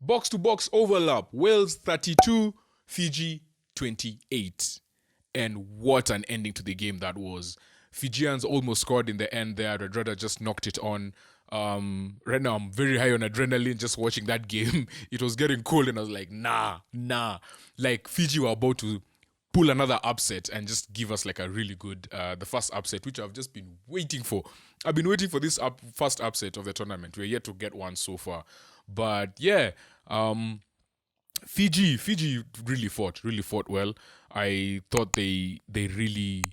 Box to box overlap. Wales 32, Fiji 28. And what an ending to the game that was. Fijians almost scored in the end there. Redrada just knocked it on. Right now, I'm very high on adrenaline just watching that game. It was getting cold, and I was like, nah. Like, Fiji were about to pull another upset and just give us like a really good, the first upset, which I've just been waiting for. I've been waiting for this first upset of the tournament. We're yet to get one so far. But yeah, Fiji really fought well. I thought they really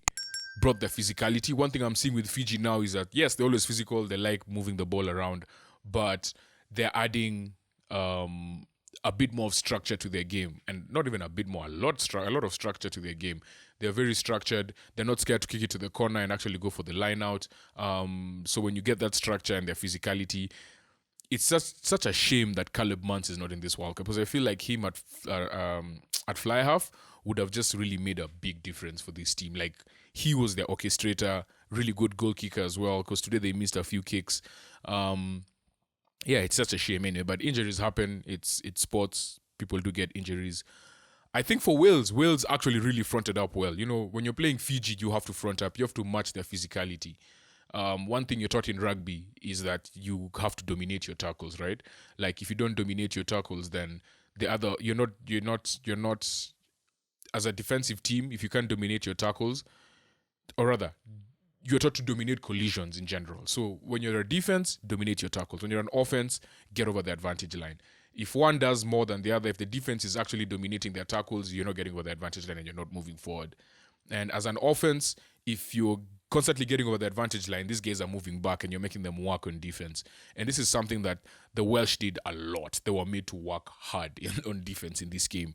brought their physicality. One thing I'm seeing with Fiji now is that yes, they're always physical. They like moving the ball around, but they're adding a bit more of structure to their game, and not even a bit more, a lot of structure to their game. They're very structured. They're not scared to kick it to the corner and actually go for the line out. So when you get that structure and their physicality, it's such a shame that Caleb Muntz is not in this World Cup, because I feel like him at fly half would have just really made a big difference for this team. Like, he was their orchestrator, really good goal kicker as well, because today they missed a few kicks. Yeah, it's such a shame anyway, but injuries happen. It's sports. People do get injuries. I think for Wales actually really fronted up well. You know, when you're playing Fiji, you have to front up. You have to match their physicality. One thing you're taught in rugby is that you have to dominate your tackles, right? Like, if you don't dominate your tackles, then the other you're not as a defensive team. If you can't dominate your tackles, or rather, you're taught to dominate collisions in general. So when you're a defense, dominate your tackles. When you're an offense, get over the advantage line. If one does more than the other, if the defense is actually dominating their tackles, you're not getting over the advantage line and you're not moving forward. And as an offense, if you're constantly getting over the advantage line, these guys are moving back and you're making them work on defense. And this is something that the Welsh did a lot. They were made to work hard on defense in this game.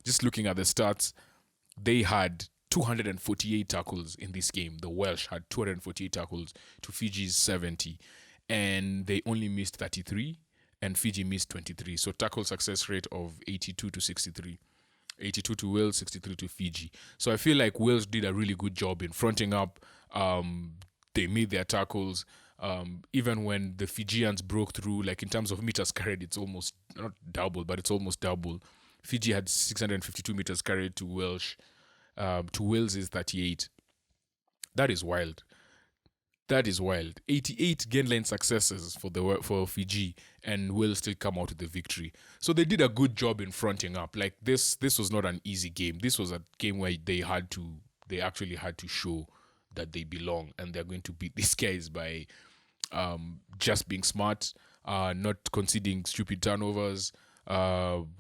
Just looking at the stats, they had 248 tackles in this game. The Welsh had 248 tackles to Fiji's 70, and they only missed 33, and Fiji missed 23. So tackle success rate of 82 to 63. 82 to Wales, 63 to Fiji. So I feel like Wales did a really good job in fronting up. They made their tackles. Even when the Fijians broke through, like in terms of meters carried, it's almost not double, but it's almost double. Fiji had 652 meters carried to Welsh. To Wales is 38. That is wild. That is wild. 88 gain line successes for Fiji, and Wales still come out with the victory. So they did a good job in fronting up. Like, this was not an easy game. This was a game where they actually had to show that they belong, and they're going to beat these guys by just being smart, not conceding stupid turnovers.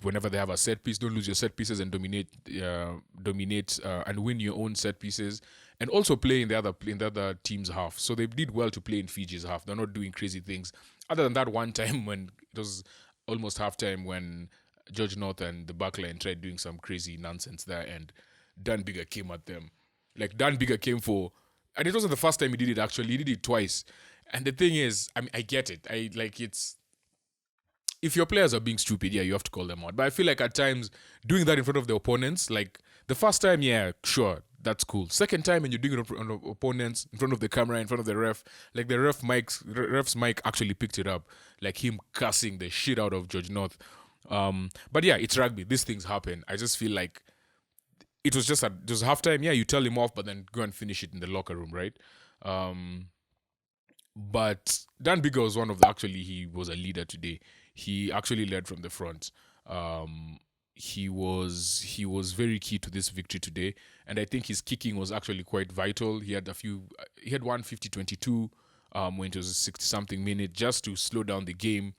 Whenever they have a set piece, don't lose your set pieces and dominate and win your own set pieces, and also play in the other team's half. So they did well to play in Fiji's half. They're not doing crazy things. Other than that one time when it was almost halftime, when George North and the backline tried doing some crazy nonsense there, and Dan Bigger came at them. Like, Dan Bigger came for, and it wasn't the first time he did it. Actually, he did it twice. And the thing is, I mean, I get it. It's, if your players are being stupid, yeah, you have to call them out. But I feel like at times doing that in front of the opponents, like the first time, yeah, sure, that's cool. Second time, and you're doing it on opponents, in front of the camera, in front of the ref, like the ref's mic actually picked it up, like him cussing the shit out of George North. But yeah, it's rugby. These things happen. I just feel like it was halftime. Yeah, you tell him off, but then go and finish it in the locker room, right? But Dan Bigger was he was a leader today. He actually led from the front. He was very key to this victory today, and I think his kicking was actually quite vital. He had one 50-22 when it was a 60-something minute, just to slow down the game,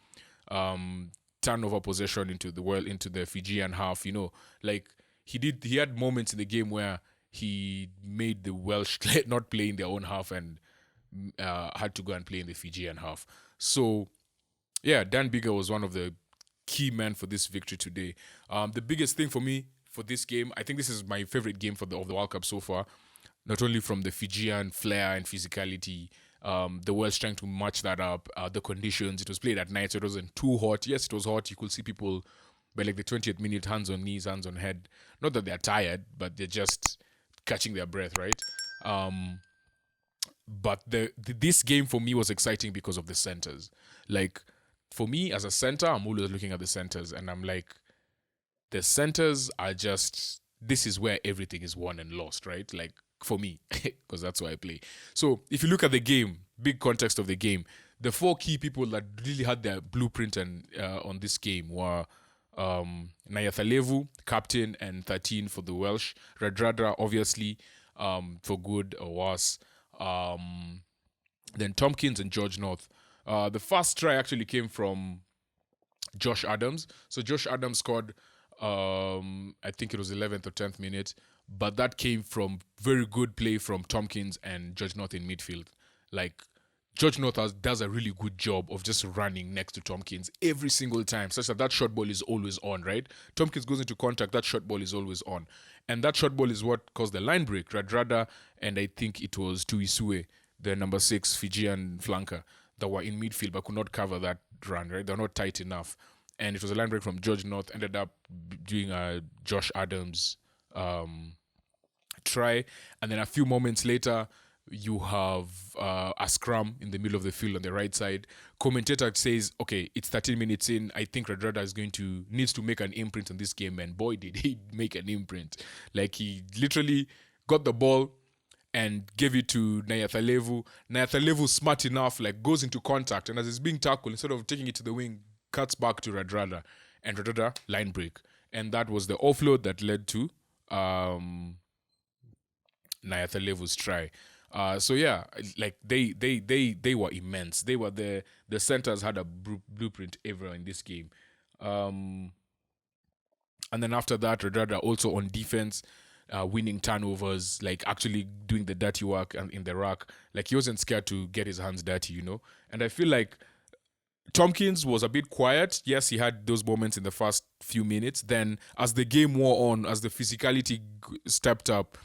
turn over possession into the Fijian half. You know, like he had moments in the game where he made the Welsh not play in their own half and had to go and play in the Fijian half. So yeah, Dan Bigger was one of the key men for this victory today. The biggest thing for me for this game, I think this is my favorite game of the World Cup so far. Not only from the Fijian flair and physicality, the Welsh trying to match that up, the conditions. It was played at night, so it wasn't too hot. Yes, it was hot. You could see people by like the 20th minute, hands on knees, hands on head. Not that they're tired, but they're just catching their breath, right? But this game for me was exciting because of the centers. Like, for me as a center, I'm always looking at the centers and I'm like, the centers are just, this is where everything is won and lost, right? Like for me, because that's why I play. So if you look at the game, big context of the game, the four key people that really had their blueprint and on this game were Nayathalevu, captain and 13 for the Welsh, Radradra, obviously, for good or worse, then Tompkins and George North. The first try actually came from Josh Adams. So Josh Adams scored, I think it was 11th or 10th minute, but that came from very good play from Tompkins and George North in midfield. Like, George North does a really good job of just running next to Tompkins every single time, such that short ball is always on, right? Tompkins goes into contact, that short ball is always on. And that short ball is what caused the line break. Radrada and I think it was Tuisue, the number 6 Fijian flanker, that were in midfield but could not cover that run, right? They're not tight enough. And it was a line break from George North, ended up doing a Josh Adams try. And then a few moments later, you have a scrum in the middle of the field on the right side. Commentator says, okay, it's 13 minutes in. I think Radradra needs to make an imprint on this game. And boy, did he make an imprint. Like, he literally got the ball and gave it to Nayathalevu. Nayathalevu, smart enough, like, goes into contact. And as it's being tackled, instead of taking it to the wing, cuts back to Radradra. And Radradra, line break. And that was the offload that led to Nayathalevu's try. So yeah, like they were immense. They were the centers had a blueprint ever in this game. And then after that, Radradra also on defense, winning turnovers, like actually doing the dirty work and in the ruck. Like, he wasn't scared to get his hands dirty, And I feel like Tompkins was a bit quiet. Yes, he had those moments in the first few minutes. Then as the game wore on, as the physicality stepped up,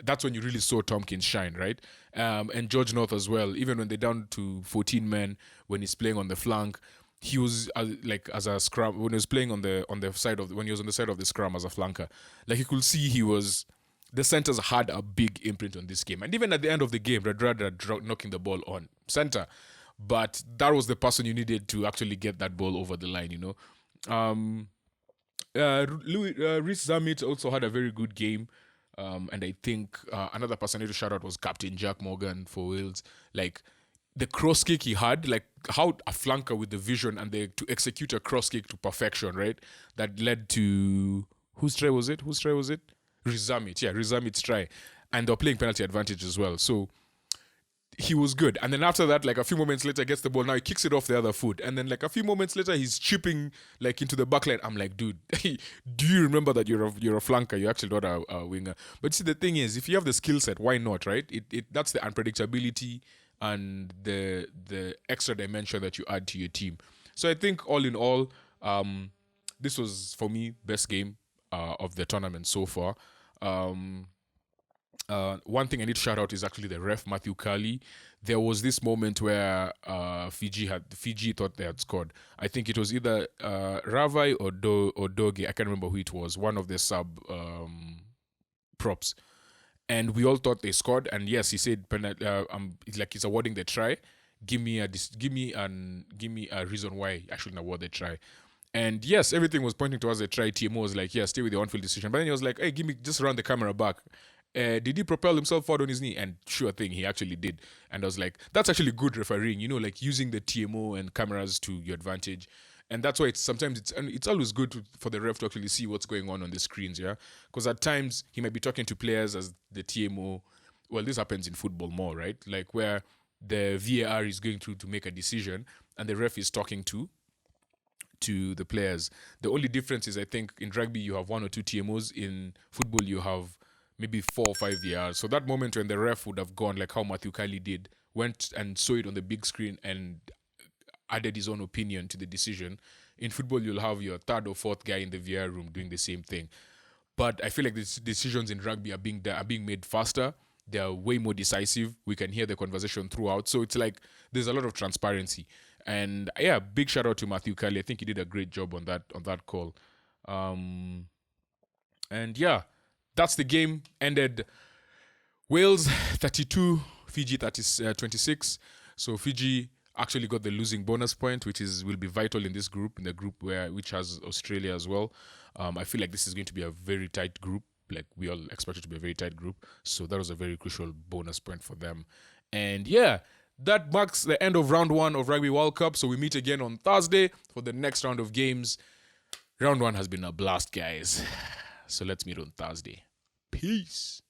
that's when you really saw Tompkins shine, right? And George North as well. Even when they're down to 14 men, when he's playing on the flank, he was like as a scrum. When he was playing on the side of when he was on the side of the scrum as a flanker, like, you could see the centers had a big imprint on this game. And even at the end of the game, Radradra knocking the ball on center, but that was the person you needed to actually get that ball over the line, Rees-Zammit also had a very good game. And I think another person I need to shout out was Captain Jack Morgan for Wales. Like, the cross kick he had, like, how a flanker with the vision and to execute a cross kick to perfection, right? That led to whose try was it? Rees-Zammit, yeah, Rees-Zammit's try, and they're playing penalty advantage as well. So he was good. And then after that, like, a few moments later, gets the ball. Now he kicks it off the other foot. And then, like, a few moments later, he's chipping, like, into the backline. I'm like, dude, do you remember that you're a flanker? You're actually not a winger. But see, the thing is, if you have the skill set, why not, right? That's the unpredictability and the extra dimension that you add to your team. So I think all in all, this was, for me, best game of the tournament so far. One thing I need to shout out is actually the ref, Matthew Curley. There was this moment where Fiji thought they had scored. I think it was either Ravai or Doge. I can't remember who it was. One of the sub props, and we all thought they scored. And yes, he said, like, he's awarding the try. Give me a reason why I shouldn't award the try. And yes, everything was pointing towards the try. TMO was like, yeah, stay with the on-field decision. But then he was like, hey, just run the camera back. Did he propel himself forward on his knee? And sure thing, he actually did. And I was like, that's actually good refereeing, like, using the TMO and cameras to your advantage. And that's why it's always good for the ref to actually see what's going on the screens, yeah? Because at times, he might be talking to players as the TMO. Well, this happens in football more, right? Like, where the VAR is going through to make a decision and the ref is talking to the players. The only difference is, I think, in rugby, you have 1 or 2 TMOs. In football, you have maybe 4 or 5 VARs. So that moment when the ref would have gone, like how Matthew Kylie did, went and saw it on the big screen and added his own opinion to the decision. In football, you'll have your 3rd or 4th guy in the VAR room doing the same thing. But I feel like the decisions in rugby are being made faster. They are way more decisive. We can hear the conversation throughout. So it's like there's a lot of transparency. And yeah, big shout out to Matthew Kylie. I think he did a great job on that call. And yeah, that's the game. Ended Wales 32, Fiji 26. So Fiji actually got the losing bonus point, which will be vital in this group, in the group which has Australia as well. I feel like this is going to be a very tight group. Like we all expect it to be a very tight group. So that was a very crucial bonus point for them. And yeah, that marks the end of round 1 of Rugby World Cup. So we meet again on Thursday for the next round of games. Round 1 has been a blast, guys. So let's meet on Thursday. Peace.